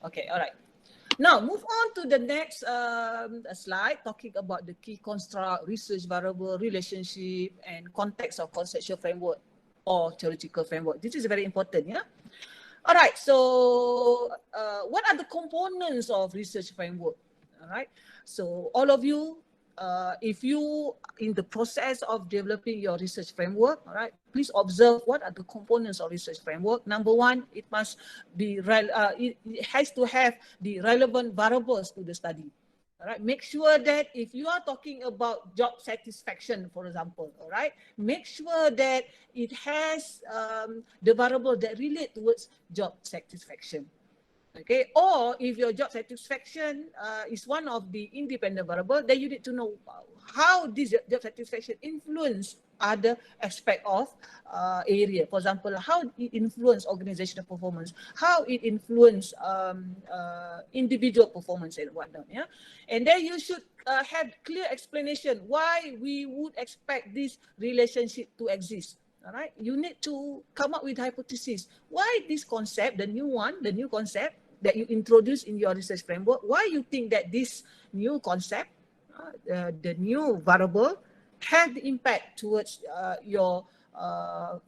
Okay, all right. Now, move on to the next slide, talking about the key construct, research variable, relationship, and context of conceptual framework or theoretical framework. This is very important, yeah? All right, so what are the components of research framework? All right, so all of you, if you in the process of developing your research framework, all right, please observe what are the components of research framework. Number one, it must be it has to have the relevant variables to the study. All right, make sure that if you are talking about job satisfaction, for example, all right, make sure that it has the variable that relate towards job satisfaction. Okay, or if your job satisfaction is one of the independent variable, then you need to know how this job satisfaction influence other aspect of area. For example, how it influence organizational performance, how it influence individual performance and whatnot. Yeah, and then you should have clear explanation why we would expect this relationship to exist. All right, you need to come up with hypothesis. Why this concept, the new concept that you introduce in your research framework, why you think that this new concept, the new variable, have the impact towards your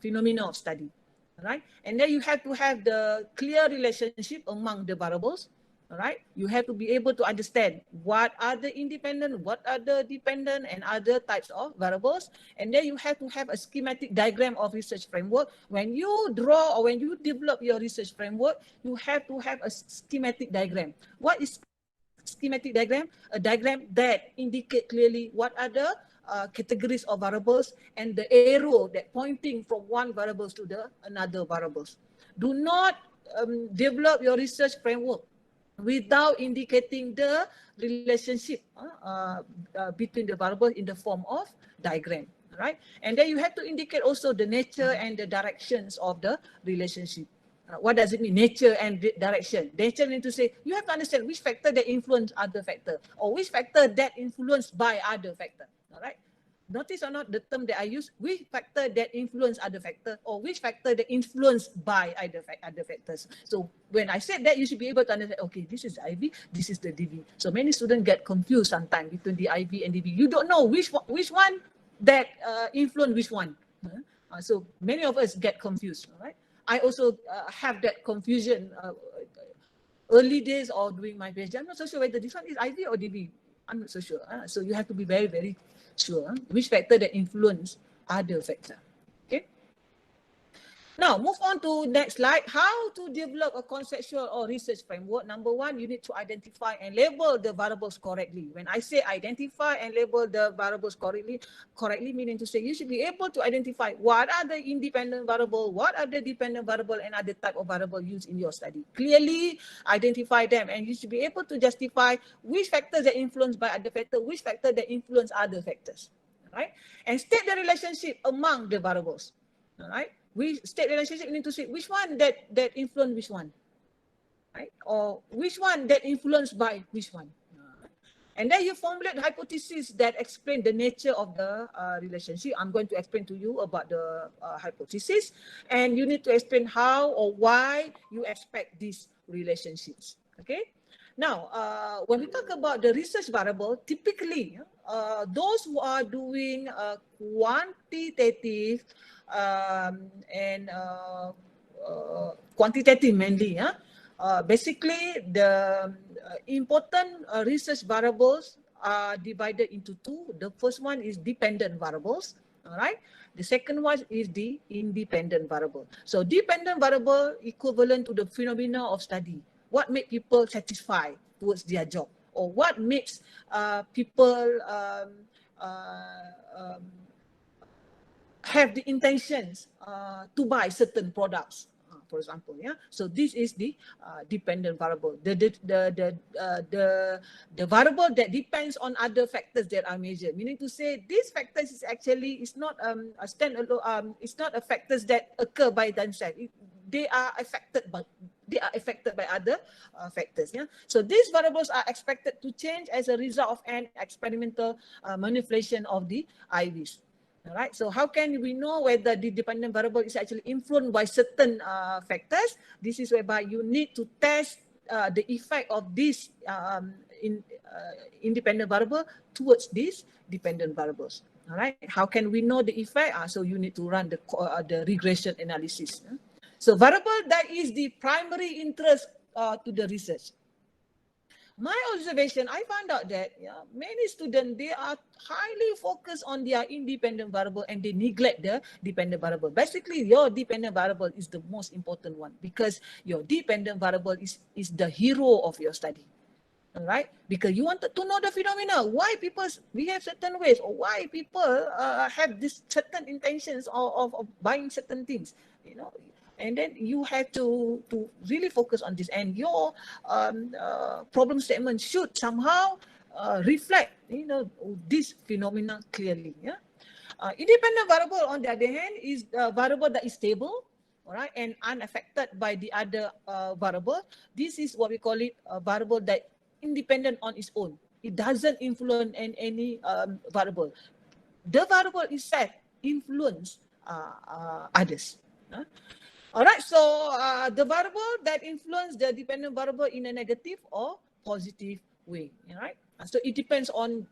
phenomena of study. All right, and then you have to have the clear relationship among the variables. All right, you have to be able to understand what are the independent, what are the dependent, and other types of variables. And then you have to have a schematic diagram of research framework. When you draw or when you develop your research framework, you have to have a schematic diagram. What is schematic diagram? A diagram that indicate clearly what are the categories of variables and the arrow that pointing from one variables to the another variables. Do not develop your research framework without indicating the relationship between the variables in the form of diagram, right? And then you have to indicate also the nature and the directions of the relationship. What does it mean, nature and direction? Nature means to say, you have to understand which factor that influence other factor, or which factor that influenced by other factor, all right? Notice or not the term that I use, which factor that influence other factor, or which factor that influenced by other factors. So when I said that, you should be able to understand, okay, this is IV, this is the DV. So many students get confused sometimes between the IV and DV. You don't know which one that influence which one. So many of us get confused, all right? I also have that confusion early days or during my PhD. I'm not so sure whether this one is IV or DV. I'm not so sure. So you have to be very, very sure which factor that influence other factor. Okay. Now, move on to next slide. How to develop a conceptual or research framework. Number one, you need to identify and label the variables correctly. When I say identify and label the variables correctly meaning to say you should be able to identify what are the independent variable, what are the dependent variable, and other type of variable used in your study. Clearly identify them, and you should be able to justify which factors are influenced by other factors, which factor that influence other factors. Right? And state the relationship among the variables. All right? We state relationship, you need to say which one that influence which one, right? Or which one that influenced by which one. And then you formulate hypotheses that explain the nature of the relationship. I'm going to explain to you about the hypothesis, and you need to explain how or why you expect these relationships. Okay. Now, when we talk about the research variable, typically those who are doing quantitative and quantitative mainly, basically the important research variables are divided into two. The first one is dependent variables, all right? The second one is the independent variable. So dependent variable equivalent to the phenomena of study. What makes people satisfied towards their job, or what makes people have the intentions to buy certain products, for example. Yeah. So this is the dependent variable. The variable that depends on other factors that are measured. Meaning to say, these factors is actually not a standalone. It's not a factors that occur by themselves. They are affected by other factors. Yeah. So these variables are expected to change as a result of an experimental manipulation of the IVs. All right. So how can we know whether the dependent variable is actually influenced by certain factors? This is whereby you need to test the effect of this independent variable towards these dependent variables. All right, how can we know the effect? So you need to run the regression analysis. So variable that is the primary interest to the research. My observation, I found out that many students, they are highly focused on their independent variable and they neglect the dependent variable. Basically, your dependent variable is the most important one because your dependent variable is the hero of your study. All right, because you wanted to know the phenomena, why people behave certain ways, or why people have this certain intentions of buying certain things, you know. And then you have to really focus on this, and your problem statement should somehow reflect, you know, this phenomena clearly. Yeah. Independent variable, on the other hand, is a variable that is stable, all right, and unaffected by the other variable. This is what we call it a variable that independent on its own. It doesn't influence any variable. The variable itself influence others. All right, so the variable that influence the dependent variable in a negative or positive way. All right, so it depends on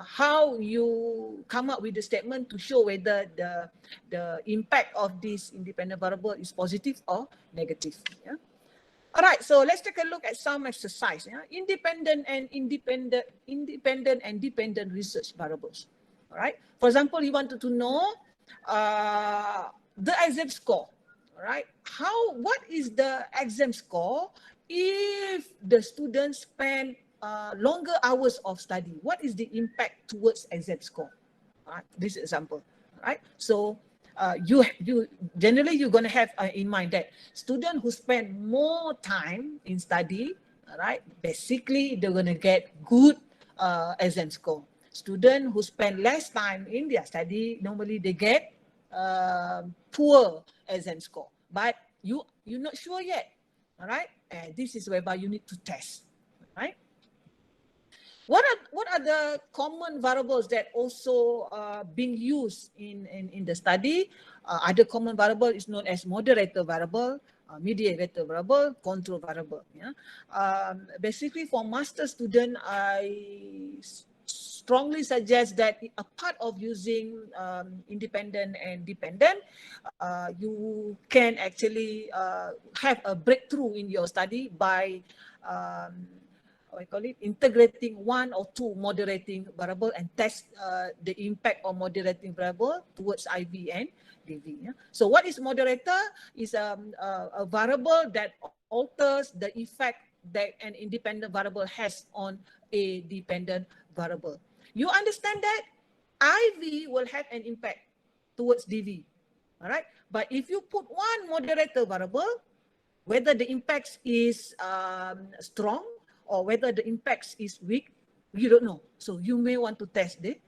how you come up with the statement to show whether the impact of this independent variable is positive or negative. Yeah. All right, so let's take a look at some exercise. Yeah? Independent and dependent research variables. All right. For example, you wanted to know the exam score. All right. What is the exam score if the students spend longer hours of study? What is the impact towards exam score? All right. This example. All right. So you generally you're going to have in mind that students who spend more time in study, all right, basically they're going to get good exam score. Students who spend less time in their study, normally they get poor exam score. But you're not sure yet, all right? And this is whereby you need to test, right? What are the common variables that also being used in the study? Other common variable is known as moderator variable, mediator variable, control variable. Yeah. Basically, for master student, I strongly suggest that a part of using independent and dependent, you can actually have a breakthrough in your study by I call it integrating one or two moderating variable and test the impact of moderating variable towards IV and DV. Yeah? So what is moderator? Is a variable that alters the effect that an independent variable has on a dependent variable. You understand that IV will have an impact towards DV, all right? But if you put one moderator variable, whether the impact is strong or whether the impact is weak, you don't know. So you may want to test the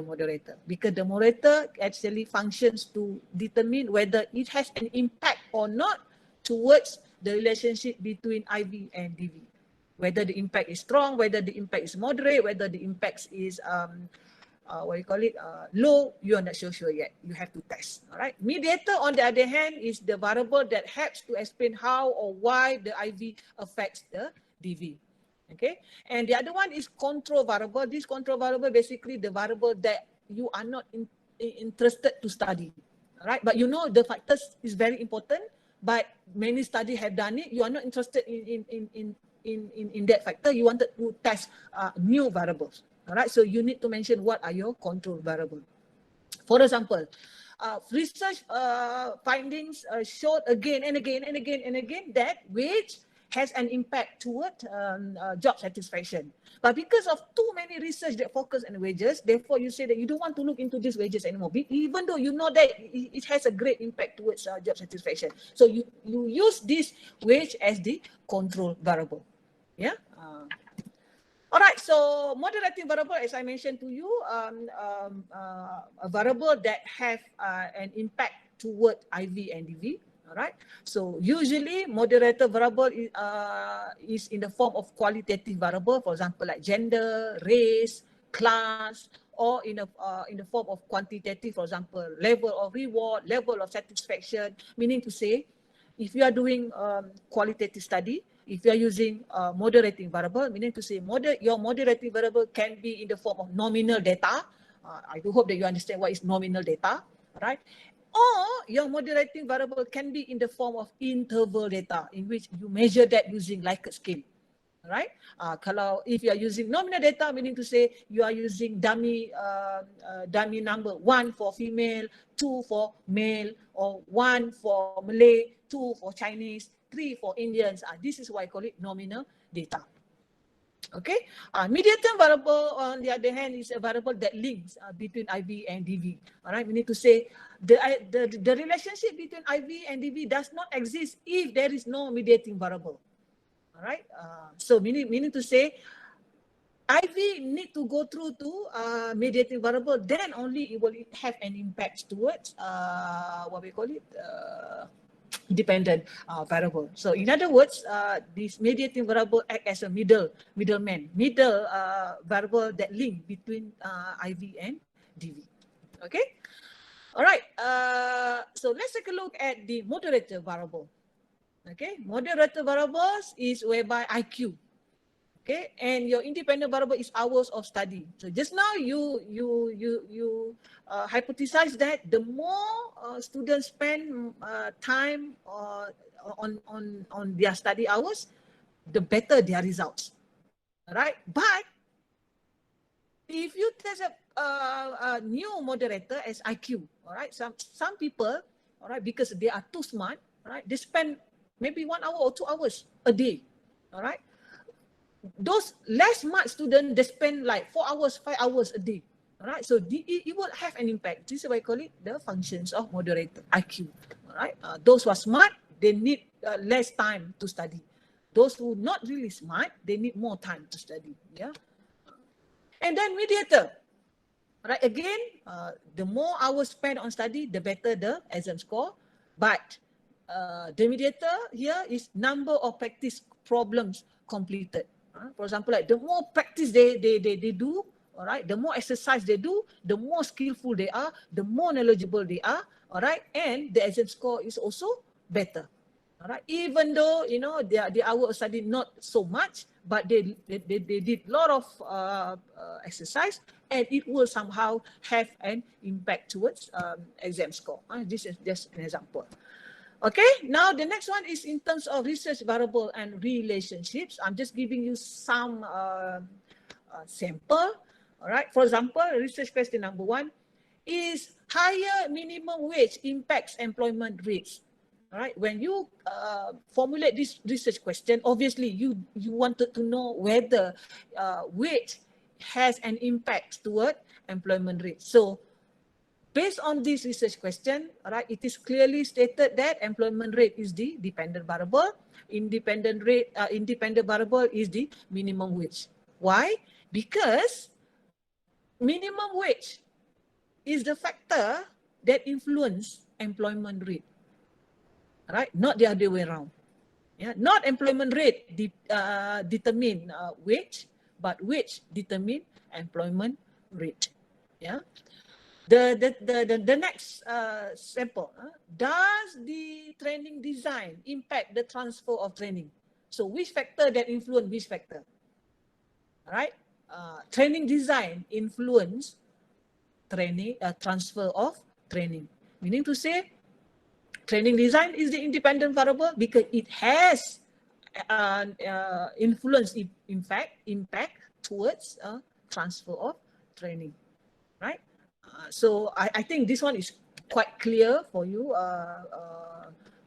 moderator, because the moderator actually functions to determine whether it has an impact or not towards the relationship between IV and DV. Whether the impact is strong, whether the impact is moderate, whether the impact is low, you are not so sure yet. You have to test. All right. Mediator, on the other hand, is the variable that helps to explain how or why the IV affects the DV. Okay. And the other one is control variable. This control variable basically the variable that you are not interested to study. All right. But you know the factors is very important, but many studies have done it. You are not interested in that factor. You wanted to test new variables. All right, so you need to mention what are your control variables. For example, research findings showed again and again and again and again that wage has an impact toward job satisfaction. But because of too many research that focus on wages, therefore you say that you don't want to look into these wages anymore, even though you know that it has a great impact towards job satisfaction. So you use this wage as the control variable. Yeah. All right, so moderating variable, as I mentioned to you, a variable that have an impact toward IV and DV. All right, so usually moderator variable is in the form of qualitative variable, for example, like gender, race, class, or in the form of quantitative, for example, level of reward, level of satisfaction. Meaning to say, if you are doing qualitative study, If you are using moderating variable, meaning to say your moderating variable can be in the form of nominal data. I do hope that you understand what is nominal data, right? Or your moderating variable can be in the form of interval data, in which you measure that using Likert scale. Right? Kalau if you are using nominal data, meaning to say you are using dummy number, 1 for female, 2 for male, or 1 for Malay, 2 for Chinese, 3 for Indians. This is why I call it nominal data. Okay. Medium-term variable, on the other hand, is a variable that links between IV and DV. All right. We need to say the relationship between IV and DV does not exist if there is no mediating variable. All right. So meaning to say, IV need to go through to mediating variable, then only it will have an impact towards what we call it, dependent variable. So in other words, this mediating variable act as a middleman variable that link between IV and DV. Okay. All right. So let's take a look at the moderator variable. Okay, moderator variables is whereby IQ. Okay, and your independent variable is hours of study. So just now you hypothesize that the more students spend time on their study hours, the better their results. All right, but if you test a new moderator as IQ, all right, some people, all right, because they are too smart, all right, they spend maybe 1 hour or 2 hours a day. All right. Those less smart students, they spend like 4 hours, 5 hours a day. All right. So it will have an impact. This is why I call it the functions of moderator, IQ. All right. Those who are smart, they need less time to study. Those who are not really smart, they need more time to study. Yeah. And then mediator. All right. Again, the more hours spent on study, the better the exam score. But the mediator here is number of practice problems completed. For example, like the more practice they do, all right, the more exercise they do, the more skillful they are, the more knowledgeable they are, all right, and the exam score is also better. All right, even though the hour of study not so much, but they did a lot of exercise, and it will somehow have an impact towards exam score. This is just an example. Okay, now the next one is in terms of research variable and relationships. I'm just giving you some sample. All right, for example, research question number 1 is higher minimum wage impacts employment rates. All right, when you formulate this research question, obviously you wanted to know whether wage has an impact toward employment rate. So based on this research question, right, it is clearly stated that employment rate is the dependent variable. Independent variable is the minimum wage. Why? Because minimum wage is the factor that influence employment rate. Right? Not the other way around. Yeah, not employment rate determine wage, but wage determine employment rate. Yeah. The next sample, does the training design impact the transfer of training? So which factor that influence which factor? All right, training design influence training transfer of training. Meaning to say, training design is the independent variable because it has influence, in fact, impact towards transfer of training, right? So I think this one is quite clear for you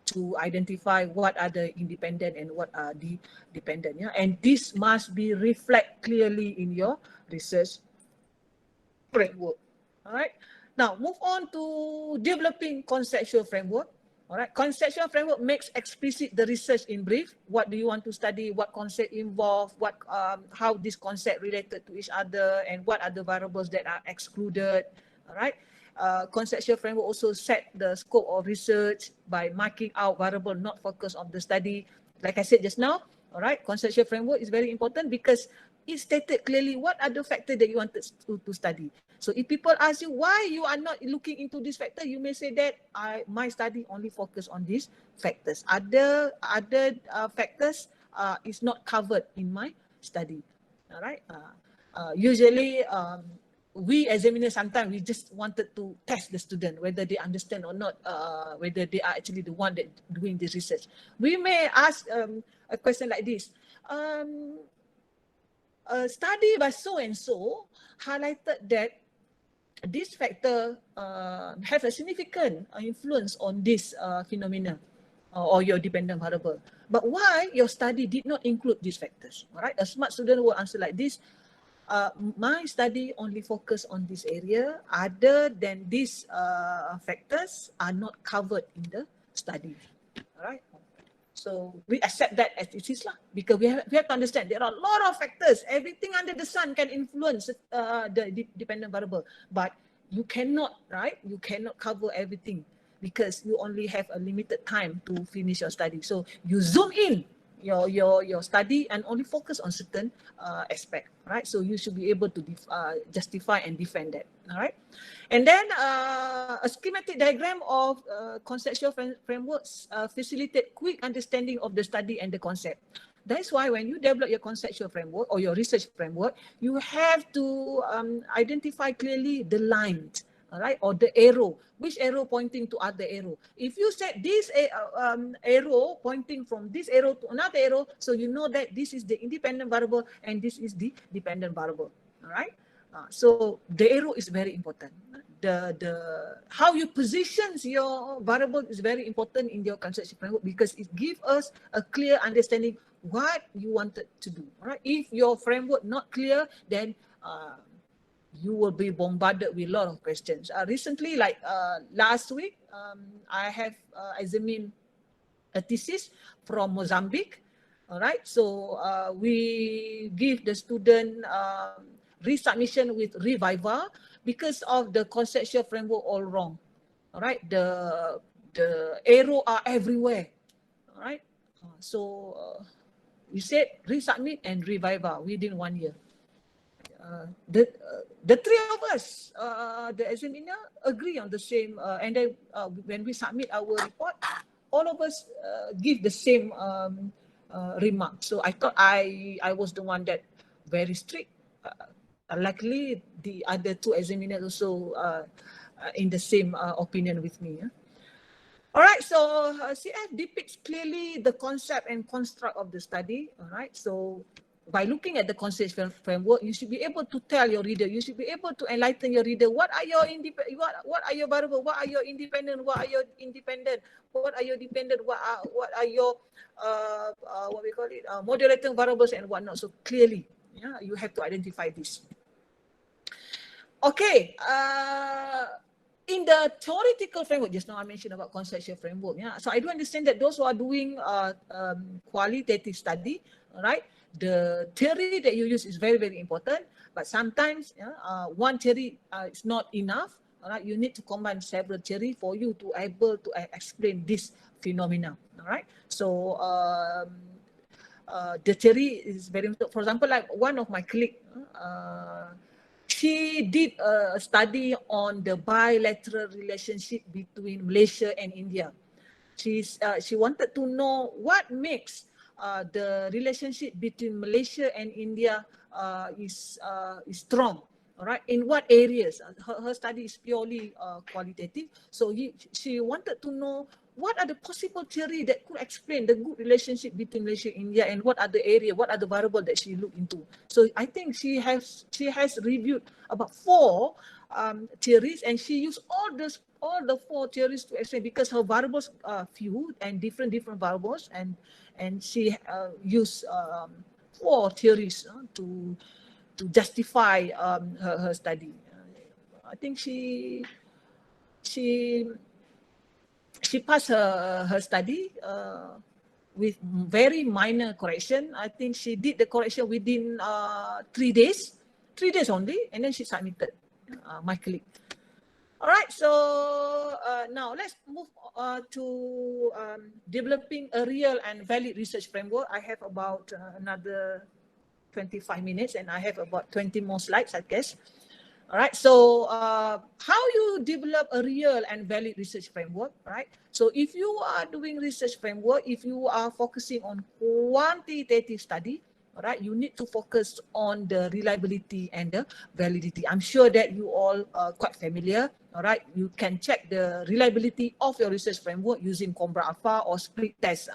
to identify what are the independent and what are the dependent. Yeah? And this must be reflect clearly in your research framework. All right. Now move on to developing conceptual framework. All right. Conceptual framework makes explicit the research in brief. What do you want to study? What concept involved? What how this concept related to each other, and what are the variables that are excluded? All right. Conceptual framework also set the scope of research by marking out variable not focused on the study. Like I said just now, all right, conceptual framework is very important because it stated clearly what are the factors that you wanted to study. So if people ask you why you are not looking into this factor, you may say that my study only focus on these factors. Other factors is not covered in my study. All right. Usually, we examiners sometimes we just wanted to test the student whether they understand or not, whether they are actually the one that doing this research. We may ask a question like this. A study by so and so highlighted that this factor have a significant influence on this phenomena or your dependent variable. But why your study did not include these factors? All right, a smart student will answer like this. My study only focus on this area. Other than these factors are not covered in the study. All right. So we accept that as it is lah, because we have to understand there are a lot of factors. Everything under the sun can influence the dependent variable, but you cannot, right? You cannot cover everything because you only have a limited time to finish your study. So you zoom in your study and only focus on certain aspect, right? So you should be able to justify and defend that, all right? And then a schematic diagram of conceptual frameworks facilitate quick understanding of the study and the concept. That's why when you develop your conceptual framework or your research framework, you have to identify clearly the lines, all right, or the arrow, which arrow pointing to other arrow. If you set this arrow pointing from this arrow to another arrow, so you know that this is the independent variable and this is the dependent variable, all right? So the arrow is very important. The how you position your variable is very important in your conceptual framework because it gives us a clear understanding what you wanted to do, all right? If your framework not clear, then you will be bombarded with a lot of questions. Recently, like last week, I have examined a thesis from Mozambique. All right, so we give the student resubmission with reviva because of the conceptual framework all wrong. All right, the arrow are everywhere. All right, so we said resubmit and reviva within 1 year. The three of us, the examiner, agree on the same, and then when we submit our report, all of us give the same remark. So I thought I was the one that very strict. Luckily, the other two examiners also in the same opinion with me. All right, so CF depicts clearly the concept and construct of the study. All right, so by looking at the conceptual framework, you should be able to tell your reader, you should be able to enlighten your reader, what are your variable, what are your independent, what are your independent, what are your dependent, what are your what we call it, moderating variables and whatnot. So clearly, yeah, you have to identify this. Okay, in the theoretical framework, just now I mentioned about conceptual framework. Yeah, so I do understand that those who are doing qualitative study, right? The theory that you use is very, very important, but sometimes one theory is not enough. All right, you need to combine several theory for you to able to explain this phenomena. All right, so the theory is very important. For example, like one of my colleagues, she did a study on the bilateral relationship between Malaysia and India. She wanted to know what makes the relationship between Malaysia and India is strong. All right, in what areas? Her study is purely qualitative. So she wanted to know what are the possible theory that could explain the good relationship between Malaysia and India, and what are the area, what are the variable that she looked into. So I think she has reviewed about 4 theories, and she used all the 4 theories to explain, because her variables are few and different variables, and she used 4 theories to justify her study. I think she passed her study with very minor correction. I think she did the correction within 3 days only, and then she submitted, my colleague. All right, so now let's move to developing a real and valid research framework. I have about another 25 minutes, and I have about 20 more slides, I guess. All right, so how you develop a real and valid research framework, right? So if you are doing research framework, if you are focusing on quantitative study, all right, you need to focus on the reliability and the validity. I'm sure that you all are quite familiar, all right? You can check the reliability of your research framework using Combra Alpha or split test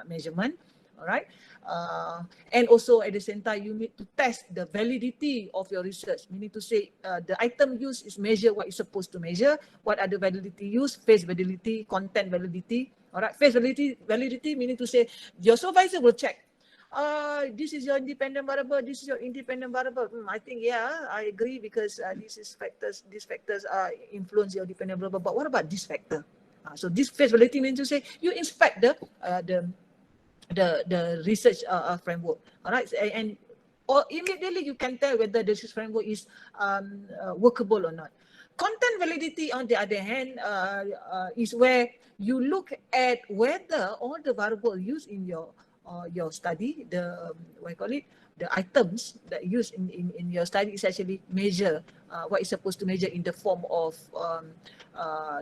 measurement, all right? And also at the same time, you need to test the validity of your research. Meaning to say the item used is measure what it's supposed to measure. What are the validity used? Face validity, content validity. All right, face validity meaning to say your supervisor will check. This is your independent variable. This is your independent variable. I think yeah, I agree because these factors influence your dependent variable. But what about this factor? So this face validity means to say you inspect the research framework, all right, and or immediately you can tell whether the research framework is workable or not. Content validity, on the other hand, is where you look at whether all the variables used in your study, the what you call it, the items that used in your study is actually measure what is supposed to measure in the form of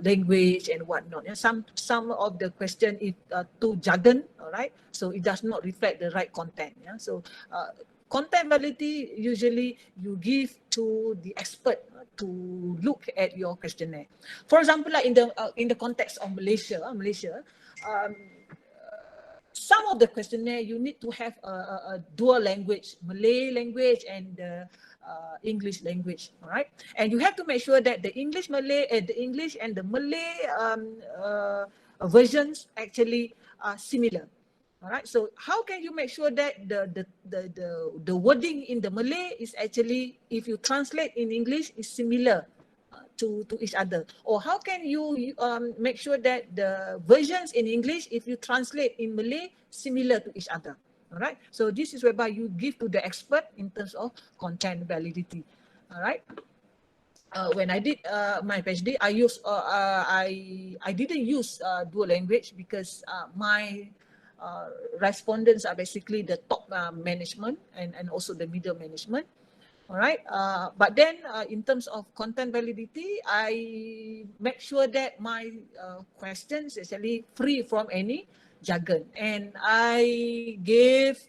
language and whatnot. Yeah, some of the question is too jargon, all right, so it does not reflect the right content. Yeah, so content validity usually you give to the expert to look at your questionnaire. For example, like in the context of Malaysia, some of the questionnaire you need to have a dual language, Malay language and English language, all right? And you have to make sure that the English and the Malay versions actually are similar. All right. So how can you make sure that the wording in the Malay is actually, if you translate in English, is similar to each other? Or how can you make sure that the versions in English, if you translate in Malay, similar to each other? All right. So this is whereby you give to the expert in terms of content validity. All right. When I did my PhD, I didn't use dual language because my respondents are basically the top management and also the middle management. All right. But then in terms of content validity, I make sure that my questions actually free from any jargon, and I gave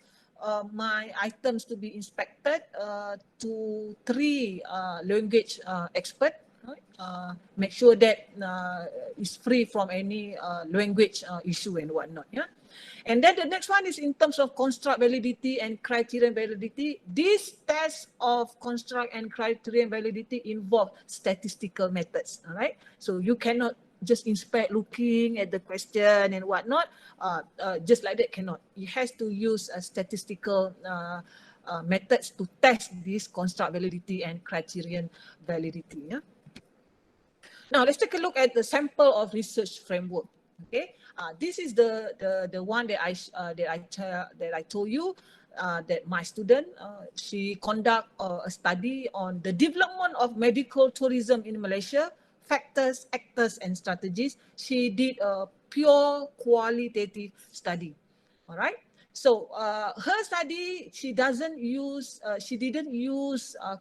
my items to be inspected to 3 language experts. Make sure that it's free from any language issue and whatnot. Yeah. And then the next one is in terms of construct validity and criterion validity. These tests of construct and criterion validity involve statistical methods. All right. So you cannot just inspect looking at the question and whatnot. Just like that cannot. It has to use a statistical methods to test this construct validity and criterion validity. Yeah. Now let's take a look at the sample of research framework. Okay, this is the one that I told you that my student she conduct a study on the development of medical tourism in Malaysia, factors, actors, and strategies. She did a pure qualitative study. All right. So her study, she didn't use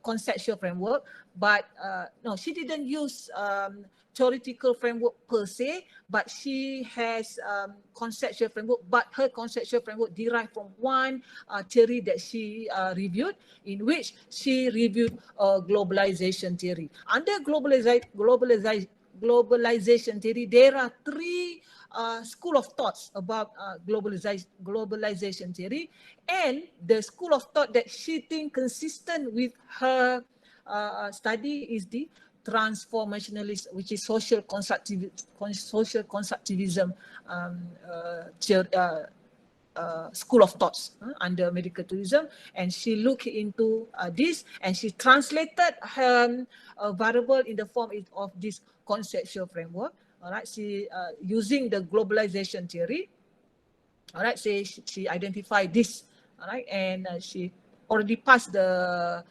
conceptual framework, but no, she didn't use theoretical framework per se, but she has conceptual framework, but her conceptual framework derived from one theory that she reviewed, in which she reviewed globalization theory. Under globalization theory, there are 3 school of thoughts about globalization theory, and the school of thought that she thinks consistent with her study is the transformationalist, which is social constructivism school of thoughts under medical tourism. And she looked into this, and she translated her variable in the form of this conceptual framework. All right, she using the globalization theory. All right, she identified this. All right, and she already passed the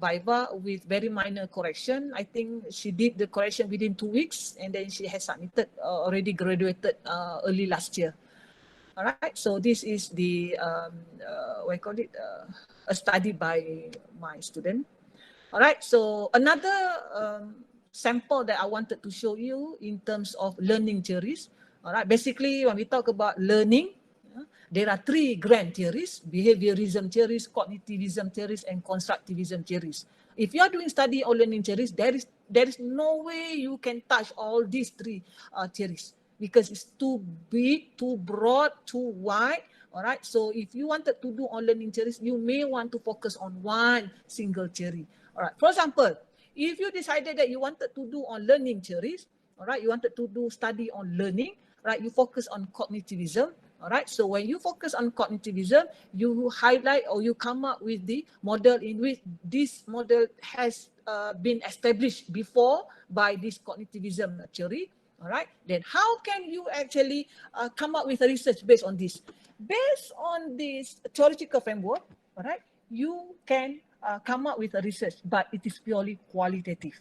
Viva with very minor correction. I think she did the correction within 2 weeks, and then she has submitted, already graduated early last year. All right, so this is the what I call it, a study by my student. All right, so another sample that I wanted to show you in terms of learning theories. All right, basically when we talk about learning, there are three grand theories: behaviorism theories, cognitivism theories, and constructivism theories. If you are doing study on learning theories, there is no way you can touch all these three theories because it's too big, too broad, too wide. All right, so if you wanted to do on learning theories, you may want to focus on one single theory. All right, for example, if you decided that you wanted to do on learning theories, all right, you wanted to do study on learning, right, you focus on cognitivism. All right, so when you focus on cognitivism, you highlight or you come up with the model in which this model has been established before by this cognitivism theory. All right, then how can you actually come up with a research based on this? Based on this theoretical framework, all right, you can come up with a research, but it is purely qualitative,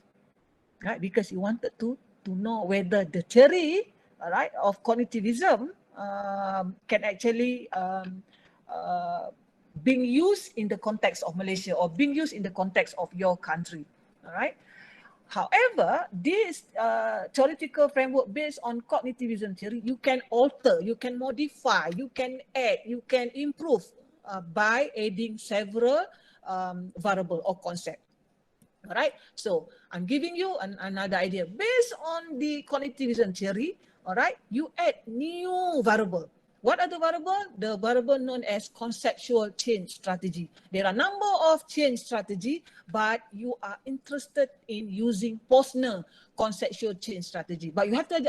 right? Because you wanted to know whether the theory, all right, of cognitivism can actually being used in the context of Malaysia or being used in the context of your country, all right? However, this theoretical framework based on cognitivism theory, you can alter, you can modify, you can add, you can improve by adding several variable or concept. All right, so I'm giving you another idea. Based on the cognitivism theory, all right, you add new variable. What are the variable? The variable known as conceptual change strategy. There are a number of change strategy, but you are interested in using Posner conceptual change strategy. But you have to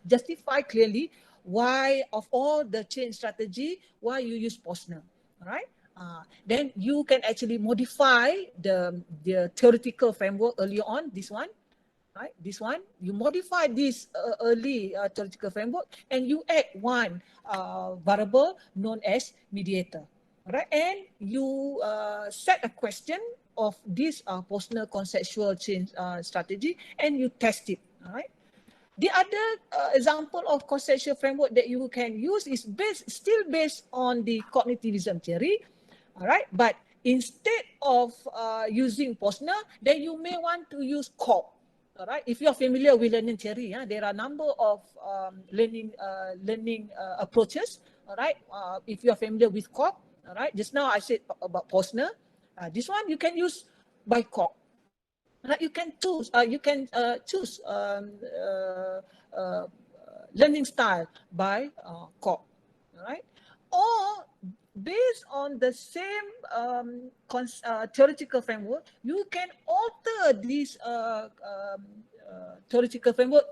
justify clearly why of all the change strategy, why you use Posner, all right? Then you can actually modify the theoretical framework earlier on, this one, right? This one, you modify this early theoretical framework and you add one variable known as mediator, right? And you set a question of this Posner conceptual change strategy and you test it, all right? The other example of conceptual framework that you can use is still based on the cognitivism theory, all right? But instead of using Posner, then you may want to use COP, all right? If you're familiar with learning theory, there are a number of learning approaches, all right? If you're familiar with COP, all right? Just now I said about Posner. This one you can use by COP. You can choose learning style by COP, all right? Or based on the same theoretical framework, you can alter this theoretical framework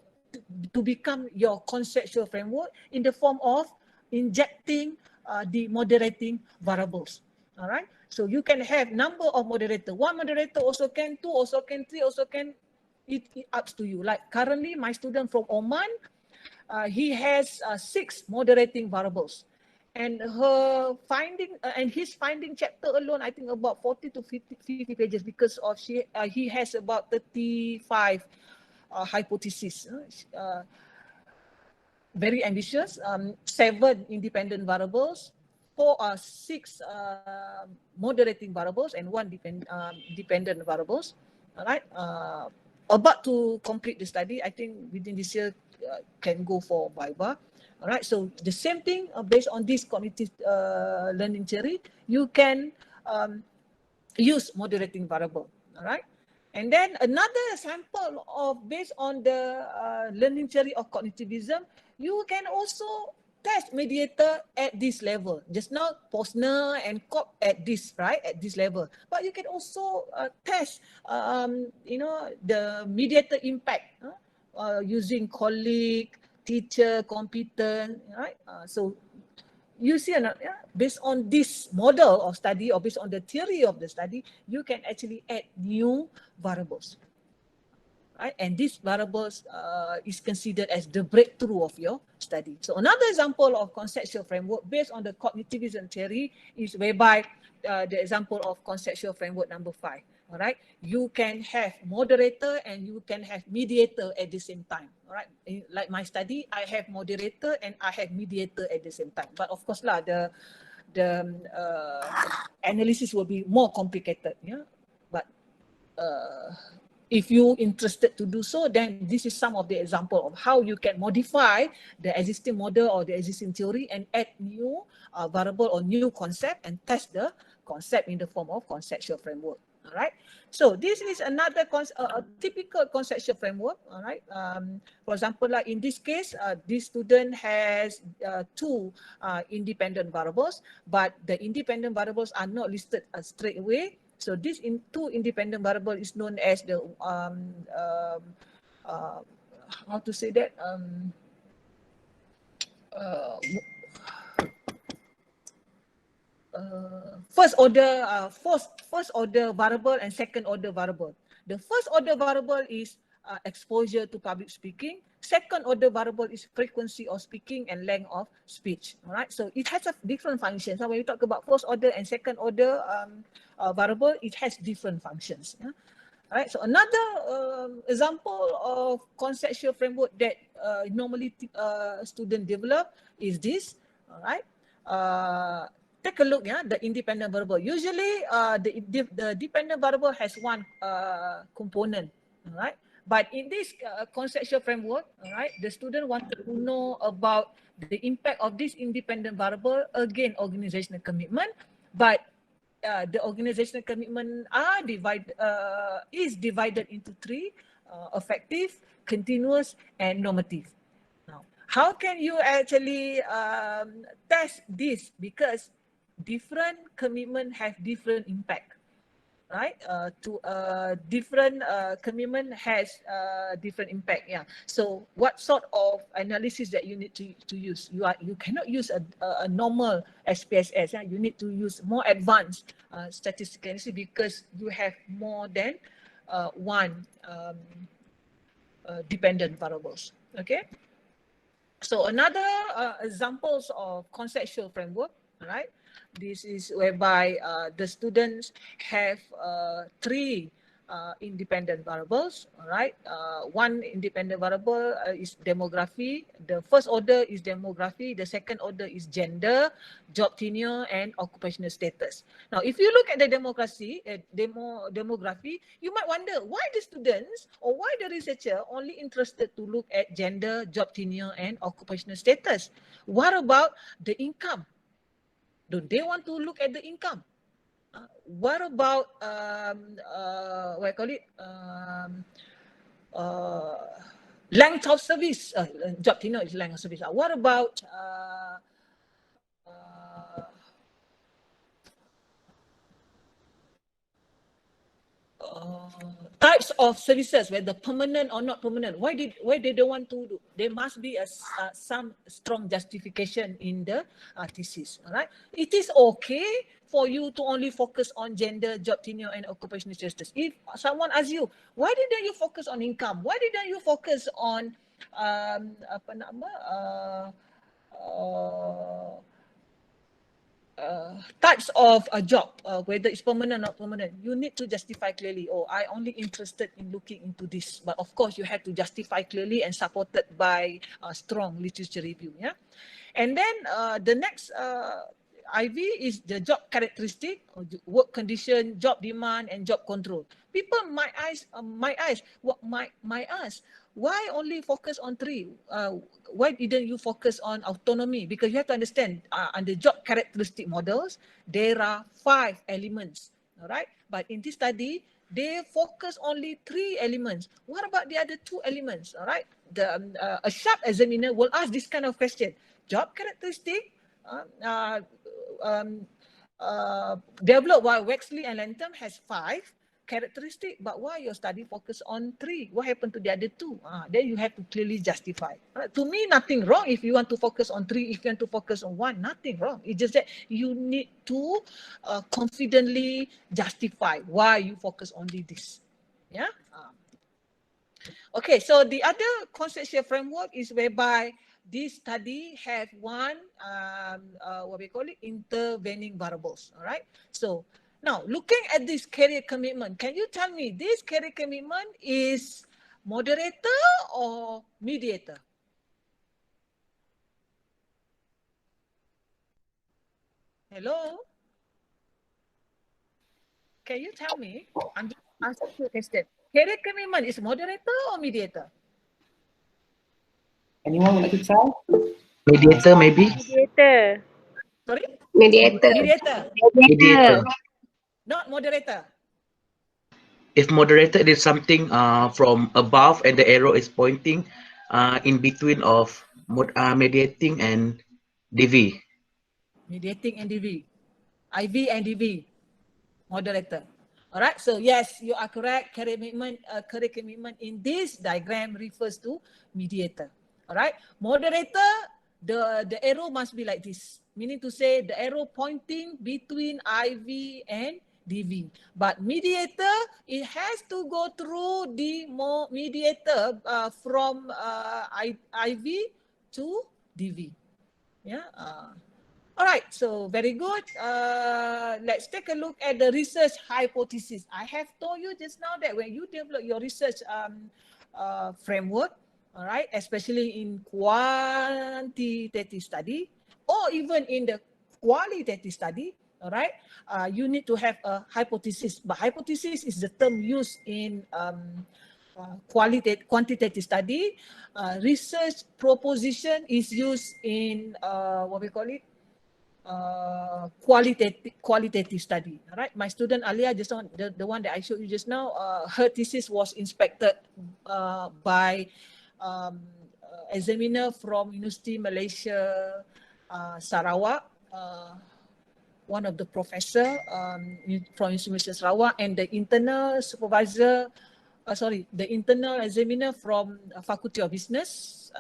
to become your conceptual framework in the form of injecting the moderating variables, all right? So you can have number of moderator. One moderator also can, two also can, three also can. It up to you. Like currently, my student from Oman, he has 6 moderating variables, and her finding and his finding chapter alone, I think about 40 to 50 pages because of he has about 35 hypotheses. Very ambitious. 7 independent variables, 6 moderating variables, and 1 dependent variables. All right. About to complete the study. I think within this year can go for Viva. All right. So the same thing based on this cognitive learning theory, you can use moderating variable. All right. And then another sample of based on the learning theory of cognitivism, you can also test mediator at this level. Just now, Posner and COP at this, right? At this level. But you can also test, the mediator impact using colleague, teacher, competent, right? So you see, based on this model of study or based on the theory of the study, you can actually add new variables. Right? And these variables is considered as the breakthrough of your study. So another example of conceptual framework based on the cognitivism theory is whereby the example of conceptual framework number 5. All right, you can have moderator and you can have mediator at the same time. All right, like my study, I have moderator and I have mediator at the same time. But of course lah, the analysis will be more complicated. Yeah, but if you're interested to do so, then this is some of the example of how you can modify the existing model or the existing theory and add new variable or new concept and test the concept in the form of conceptual framework. All right. So this is another a typical conceptual framework. All right. For example, like in this case, this student has two independent variables, but the independent variables are not listed straight away. So this two independent variable is known as the how to say that first order variable and second order variable. The first order variable is exposure to public speaking. Second order variable is frequency of speaking and length of speech. All right. So it has a different functions. So when you talk about first order and second order variable, it has different functions. Yeah? All right. So another example of conceptual framework that normally student develop is this. All right. Take a look, yeah, the independent variable. Usually, the dependent variable has one component, all right? But in this conceptual framework, all right, the student wanted to know about the impact of this independent variable, again, organizational commitment, but the organizational commitment is divided into three, effective, continuous, and normative. Now, how can you actually test this? Because different commitment have different impact, right? Different commitment has different impact. Yeah. So what sort of analysis that you need to use? You cannot use a normal SPSS. Yeah? You need to use more advanced statistical analysis because you have more than one dependent variables. Okay. So another examples of conceptual framework, all right? This is whereby the students have three independent variables, all right? One independent variable is demography. The first order is demography. The second order is gender, job tenure, and occupational status. Now, if you look at the demography, you might wonder why the students or why the researcher only interested to look at gender, job tenure, and occupational status. What about the income? Don't they want to look at the income? What about what I call it? Length of service. Job tenure is length of service. What about types of services, whether permanent or not permanent? Why they don't want to do? There must be some strong justification in the thesis. All right, it is okay for you to only focus on gender, job tenure, and occupational status. If someone asks you, why didn't you focus on income? Why didn't you focus on apa nama types of a job, whether it's permanent or not permanent, you need to justify clearly. Oh, I only interested in looking into this. But of course, you have to justify clearly and supported by strong literature review. Yeah, and then the next IV is the job characteristic, work condition, job demand, and job control. People might ask, why only focus on three? Why didn't you focus on autonomy? Because you have to understand, under job characteristic models, there are 5 elements, all right? But in this study, they focus only 3 elements. What about the other 2 elements, all right? A sharp examiner will ask this kind of question. Job characteristic, developed by Wexley and Lantham has 5 characteristics, but why your study focus on 3? What happened to the other 2? Then you have to clearly justify. To me, nothing wrong if you want to focus on 3, if you want to focus on 1, nothing wrong. It's just that you need to confidently justify why you focus only this. Yeah. Okay, so the other conceptual framework is whereby this study have one, what we call it, intervening variables, all right? So now looking at this career commitment, can you tell me this career commitment is moderator or mediator? Hello? Can you tell me? ask you a question. Career commitment is moderator or mediator? Anyone would like to try? Mediator, maybe? Mediator. Sorry? Mediator. Mediator, Mediator. not moderator. If moderator, it is something from above and the arrow is pointing in between of mediating and DV. Mediating and DV. IV and DV. Moderator. All right. So yes, you are correct. Career commitment in this diagram refers to mediator. All right. Moderator, the arrow must be like this. Meaning to say the arrow pointing between IV and DV. But mediator, it has to go through the mediator from IV to DV. Yeah. All right, so very good. Let's take a look at the research hypothesis. I have told you just now that when you develop your research framework, all right, especially in quantitative study or even in the qualitative study, all right, you need to have a hypothesis. But hypothesis is the term used in quantitative study. Research proposition is used in what we call it, qualitative study. All right, my student Alia, just on the one that I showed you just now, her thesis was inspected by examiner from University Malaysia, Sarawak, one of the professor from University Sarawak, and the internal supervisor, the internal examiner from Faculty of Business,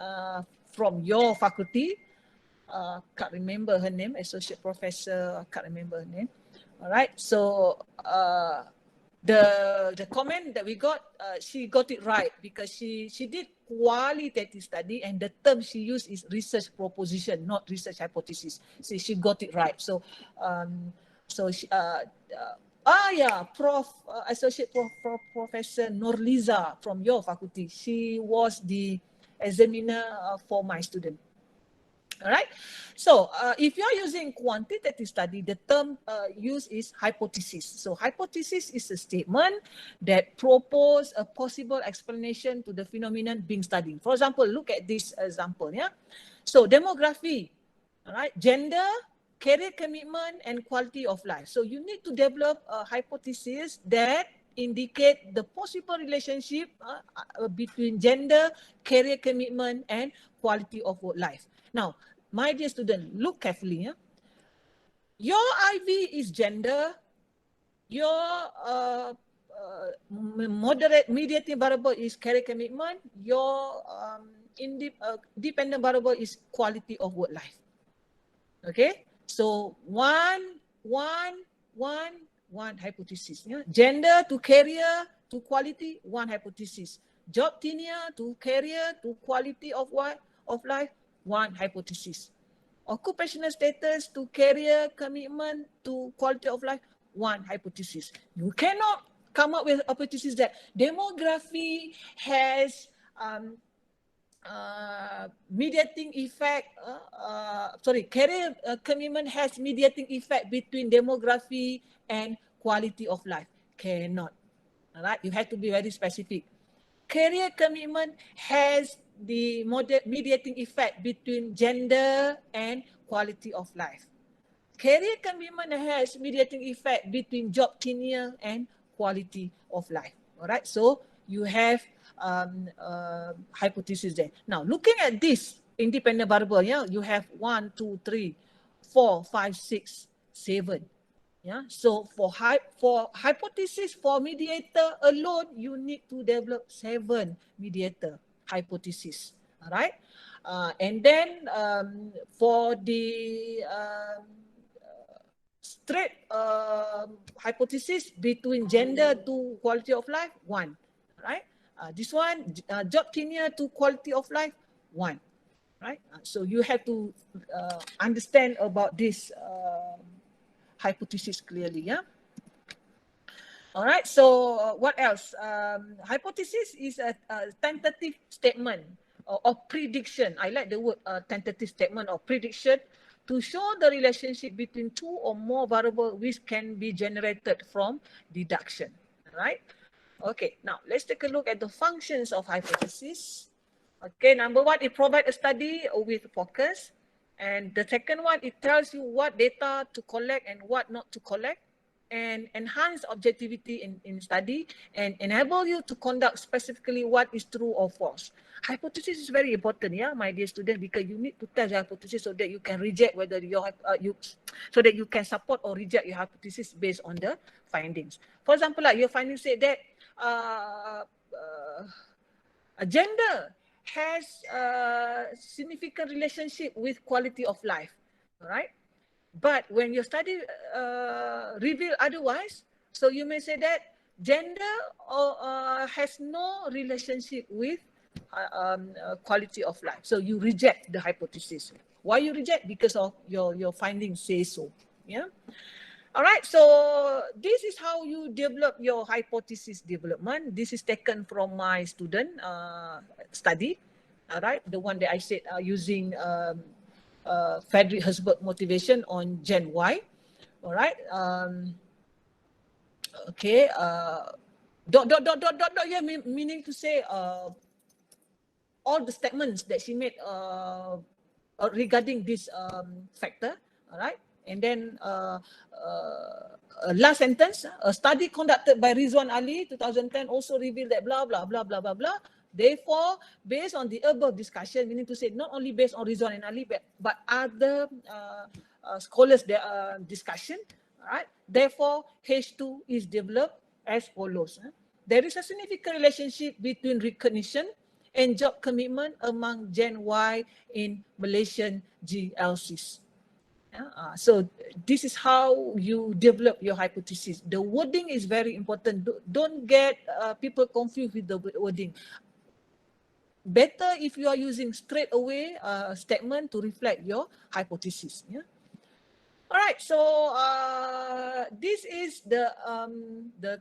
from your faculty. Can't remember her name, associate professor, can't remember her name. All right, so the comment that we got, she got it right because she did qualitative study and the term she used is research proposition, not research hypothesis. So she got it right. So she, associate professor Norliza from your faculty. She was the examiner for my student. All right. So if you're using quantitative study, the term used is hypothesis. So hypothesis is a statement that proposes a possible explanation to the phenomenon being studied. For example, look at this example. Yeah. So demography, all right, gender, career commitment, and quality of life. So you need to develop a hypothesis that indicate the possible relationship between gender, career commitment, and quality of work life. Now, my dear student, look carefully. Yeah? Your IV is gender, your moderate mediating variable is career commitment, your dependent variable is quality of work life. Okay, so one hypothesis. Yeah? Gender to career to quality, one hypothesis. Job tenure to career to quality of life, one hypothesis. Occupational status to career commitment to quality of life, one hypothesis. You cannot come up with a hypothesis that demography has mediating effect, career commitment has mediating effect between demography and quality of life. Cannot. All right, you have to be very specific. Career commitment has the mediating effect between gender and quality of life. Career commitment has mediating effect between job tenure and quality of life. All right, so you have hypothesis there. Now, looking at this independent variable, yeah, you have 1, 2, 3, 4, 5, 6, 7. Yeah, so for hypothesis for mediator alone, you need to develop 7 mediator hypothesis. All right, and then for the straight hypothesis between gender to quality of life, 1. Right, this one job tenure to quality of life, 1. Right, so you have to understand about this hypothesis clearly. Yeah. All right, so what else? Hypothesis is a tentative statement or prediction. I like the word tentative statement or prediction to show the relationship between 2 or more variables which can be generated from deduction. All right. Okay, now let's take a look at the functions of hypothesis. Okay, number one, it provides a study with focus. And the second one, it tells you what data to collect and what not to collect, and enhance objectivity in study, and enable you to conduct specifically what is true or false. Hypothesis is very important, yeah, my dear student, because you need to test your hypothesis so that you can reject whether so that you can support or reject your hypothesis based on the findings. For example, like your findings say that gender has a significant relationship with quality of life, all right? But when your study reveal otherwise, so you may say that gender has no relationship with quality of life. So you reject the hypothesis. Why you reject? Because of your findings say so. Yeah. All right, so this is how you develop your hypothesis development. This is taken from my student study, all right, the one that I said using Frederick Herzberg motivation on Gen Y, all right. Okay, yeah, meaning to say all the statements that she made regarding this factor, all right. And then last sentence, a study conducted by Rizwan Ali 2010 also revealed that blah, blah, blah, blah, blah, blah. Therefore, based on the above discussion, meaning to say not only based on Rizwan and Ali, but other scholars' discussion, all right. Therefore, H2 is developed as follows. There is a significant relationship between recognition and job commitment among Gen Y in Malaysian GLCs. So this is how you develop your hypothesis. The wording is very important. Don't get people confused with the wording. Better if you are using straight away statement to reflect your hypothesis. Yeah. All right, so this is the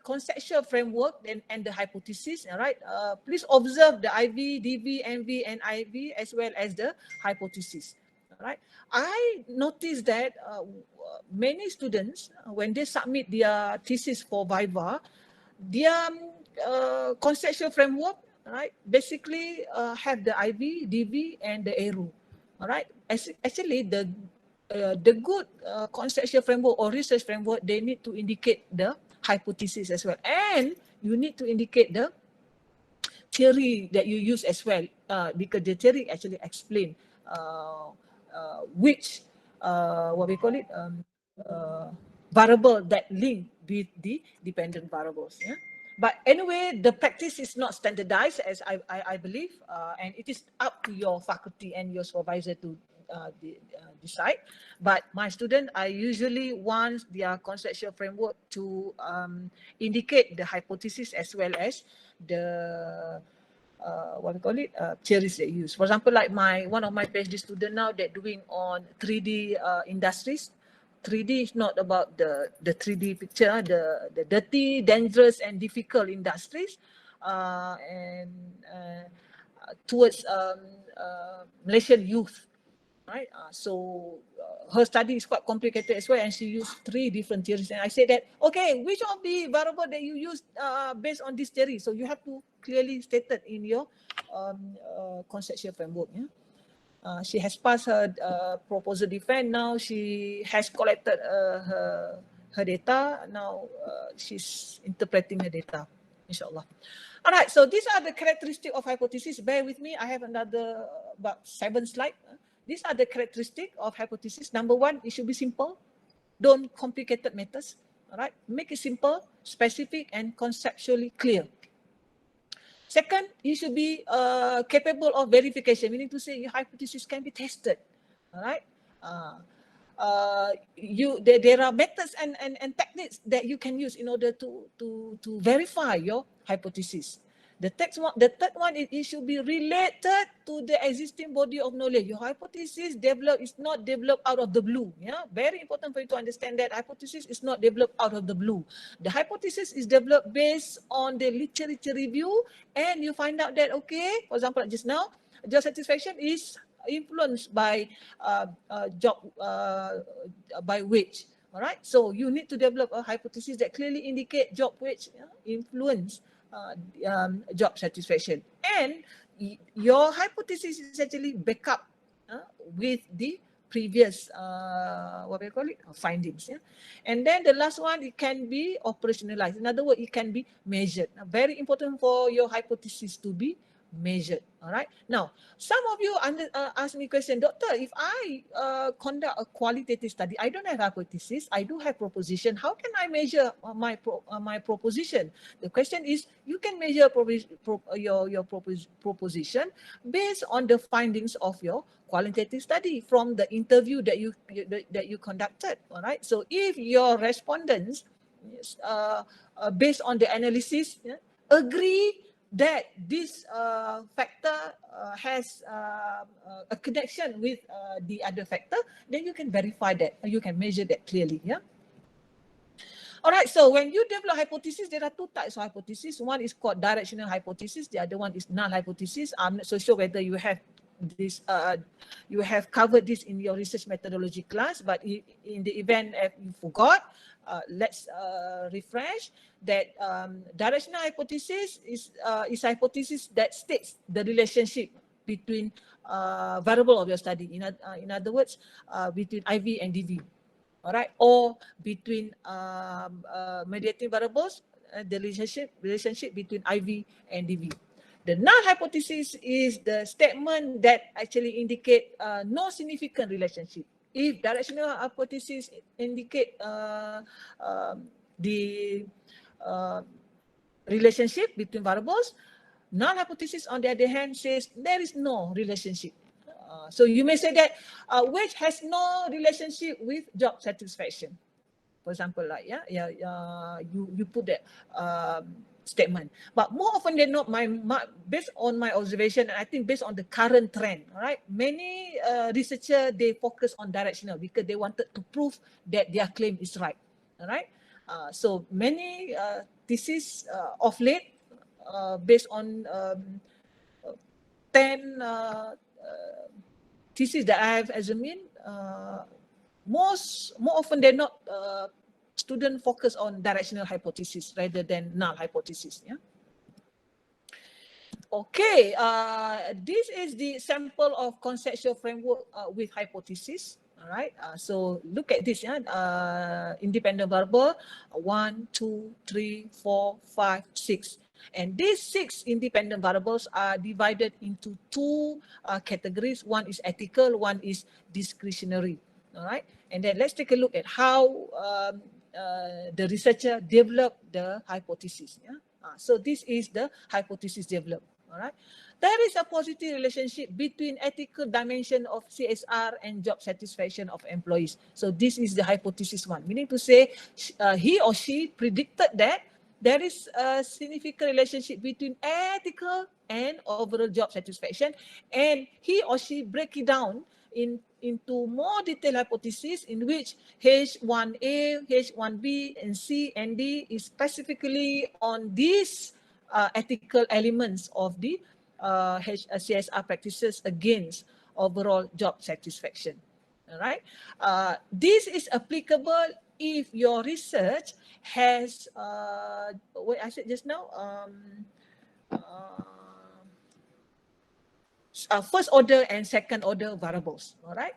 conceptual framework and the hypothesis. All right, please observe the IV, DV, MV, and IV as well as the hypothesis. All right, I noticed that many students, when they submit their thesis for Viva, their conceptual framework, right, basically have the IV, DV, and the arrow. All right, actually the good conceptual framework or research framework, they need to indicate the hypothesis as well, and you need to indicate the theory that you use as well, because the theory actually explain which what we call it variable that link with the dependent variables. Yeah. But anyway, the practice is not standardized, as I believe, and it is up to your faculty and your supervisor to decide. But my student, I usually want their conceptual framework to indicate the hypothesis as well as the what we call it, theories they use. For example, like one of my PhD student now that doing on 3D industries. 3D is not about the 3D picture, the dirty, dangerous, and difficult industries, and towards Malaysian youth, right? So her study is quite complicated as well, and she used 3 different theories. And I said that, okay, which of the variable that you use based on this theory? So you have to clearly state it in your conceptual framework. Yeah? She has passed her proposal defense. Now she has collected her data. Now she's interpreting her data, inshallah. All right, so these are the characteristics of hypothesis. Bear with me, I have another about 7 slides. These are the characteristics of hypothesis. Number 1, it should be simple. Don't complicated matters. All right, make it simple, specific, and conceptually clear. Second, it should be capable of verification, meaning to say your hypothesis can be tested. All right. There are methods and techniques that you can use in order to verify your hypothesis. The third one, it should be related to the existing body of knowledge. Your hypothesis is not developed out of the blue. Yeah, very important for you to understand that hypothesis is not developed out of the blue. The hypothesis is developed based on the literature review, and you find out that, okay, for example, just now, job satisfaction is influenced by by wage. All right, so you need to develop a hypothesis that clearly indicate job wage influence job satisfaction. And your hypothesis is actually back up with the previous what we call it, findings. Yeah? And then the last one, it can be operationalized. In other words, it can be measured. Very important for your hypothesis to be measured. All right. Now, some of you ask me question, Doctor, if I conduct a qualitative study, I don't have hypothesis, I do have proposition. How can I measure my proposition? The question is, you can measure your proposition based on the findings of your qualitative study from the interview that you conducted. All right. So if your respondents, based on the analysis, agree that this factor has a connection with the other factor, then you can verify that, you can measure that clearly. Yeah. All right, so when you develop hypothesis, there are two types of hypothesis. One is called directional hypothesis, the other one is null hypothesis. I'm not so sure whether you have this, you have covered this in your research methodology class, but in the event if you forgot, let's refresh that. Directional hypothesis is hypothesis that states the relationship between variable of your study. In other words, between IV and DV. All right, or between mediating variables, the relationship between IV and DV. The null hypothesis is the statement that actually indicate no significant relationship. If directional hypothesis indicate the relationship between variables, null hypothesis on the other hand says there is no relationship. So you may say that wage has no relationship with job satisfaction. For example, like you put that statement. But more often than not, based on my observation, and I think based on the current trend, all right, many researchers, they focus on directional because they wanted to prove that their claim is right. All right. So many theses of late, based on 10 thesis that I have examined, more often than not, students focus on directional hypothesis rather than null hypothesis. Yeah. Okay, this is the sample of conceptual framework with hypothesis. All right. So look at this. Yeah. Independent variable 1, 2, 3, 4, 5, 6. And these 6 independent variables are divided into 2 categories. One is ethical, one is discretionary. All right. And then let's take a look at how the researcher developed the hypothesis. Yeah. So this is the hypothesis developed. All right. There is a positive relationship between ethical dimension of CSR and job satisfaction of employees. So this is the hypothesis one. Meaning to say, he or she predicted that there is a significant relationship between ethical and overall job satisfaction, and he or she break it down into more detailed hypothesis in which H1A, H1B, and C and D is specifically on these ethical elements of the CSR practices against overall job satisfaction. All right. This is applicable if your research has what I said just now, first order and second order variables. All right.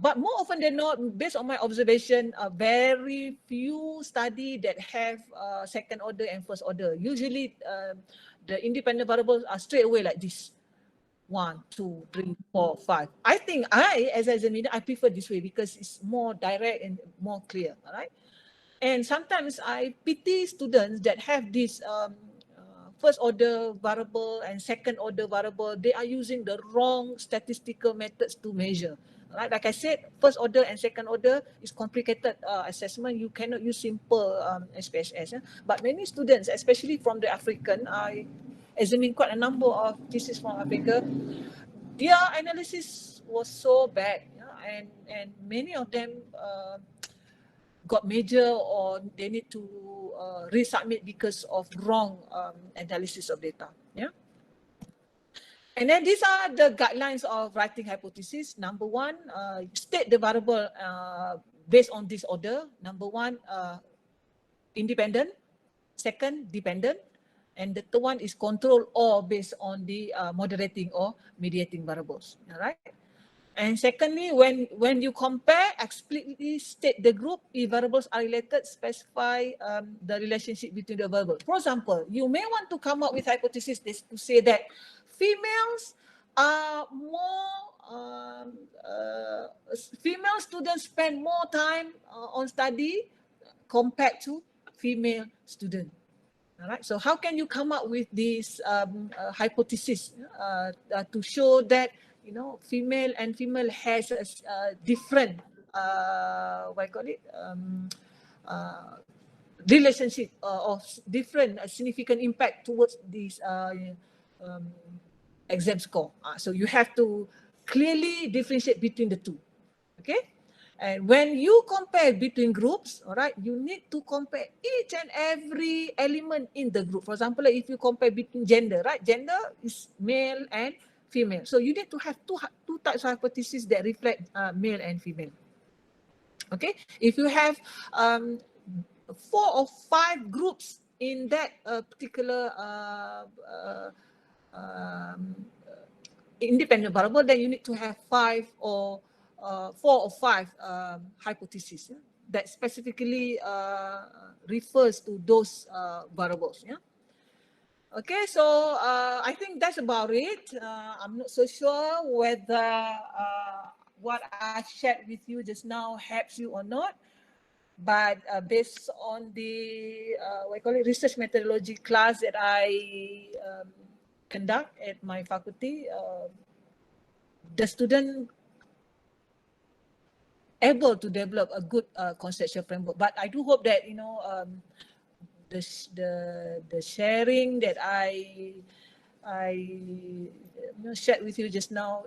But more often than not, based on my observation, very few study that have second order and first order. Usually, the independent variables are straight away like this. 1, 2, 3, 4, 5. I think as an examiner, I prefer this way because it's more direct and more clear. All right. And sometimes I pity students that have this first order variable and second order variable. They are using the wrong statistical methods to measure. Right? Like I said, first order and second order is complicated assessment. You cannot use simple SPSS. But many students, especially from the African, I examined quite a number of theses from Africa. Their analysis was so bad, and many of them got major, or they need to resubmit because of wrong analysis of data. Yeah. And then these are the guidelines of writing hypothesis. Number 1, state the variable based on this order. Number 1, independent. Second, dependent. And the third one is control or based on the moderating or mediating variables. All right. And secondly, when you compare, explicitly state the group. If variables are related, specify the relationship between the variables. For example, you may want to come up with hypothesis to say that females are more, female students spend more time on study compared to female students. All right. So how can you come up with this hypothesis to show that, you know, female has a different what I call it relationship of different significant impact towards this exam score. So you have to clearly differentiate between the two. Okay. And when you compare between groups, all right, you need to compare each and every element in the group. For example, if you compare between gender, right? Gender is male and female. So you need to have two types of hypotheses that reflect male and female. Okay. If you have 4 or 5 groups in that particular independent variable, then you need to have 4 or 5 hypotheses, yeah, that specifically refers to those variables. Yeah. Okay, so I think that's about it. I'm not so sure whether what I shared with you just now helps you or not. But based on the what I call it, research methodology class that I conduct at my faculty, the student able to develop a good conceptual framework. But I do hope that, you know, the sharing that I shared with you just now